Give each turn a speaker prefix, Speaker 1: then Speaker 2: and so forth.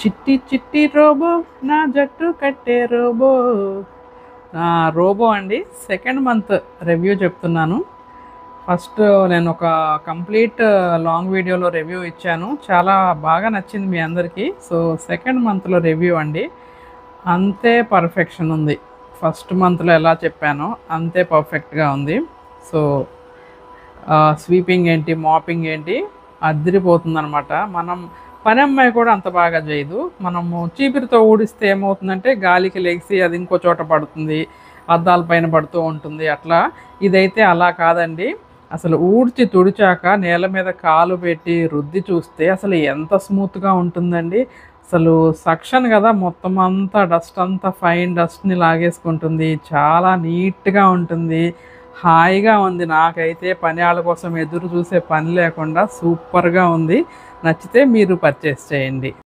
Speaker 1: చిట్టి చిట్టి రోబో నా జట్టు కట్టే రోబో. రోబో అండి. సెకండ్ మంత్ రివ్యూ చెప్తున్నాను. ఫస్ట్ నేను ఒక కంప్లీట్ లాంగ్ వీడియోలో రివ్యూ ఇచ్చాను. చాలా బాగా నచ్చింది మీ అందరికీ. సో సెకండ్ మంత్లో రివ్యూ అండి. అంతే పర్ఫెక్షన్ ఉంది. ఫస్ట్ మంత్లో ఎలా చెప్పానో అంతే పర్ఫెక్ట్గా ఉంది. సో స్వీపింగ్ ఏంటి, మాపింగ్ ఏంటి అదిరిపోతుందనమాట. మనం పని అమ్మాయి కూడా అంత బాగా చేయదు. మనము చీపిరితో ఊడిస్తే ఏమవుతుందంటే గాలికి లెగిసి అది ఇంకో చోట పడుతుంది, అద్దాల పైన పడుతూ ఉంటుంది. అట్లా ఇదైతే అలా కాదండి. అసలు ఊడ్చి తుడిచాక నేల మీద కాలు పెట్టి రుద్ది చూస్తే అసలు ఎంత స్మూత్గా ఉంటుందండి. అసలు సక్షన్ కదా, మొత్తం అంతా డస్ట్ అంతా ఫైన్ డస్ట్ని లాగేసుకుంటుంది. చాలా నీట్గా ఉంటుంది, హాయిగా ఉంది. నాకైతే పని వాళ్ళ కోసం ఎదురు చూసే పని లేకుండా సూపర్గా ఉంది. నచ్చితే మీరు పర్చేస్ చేయండి.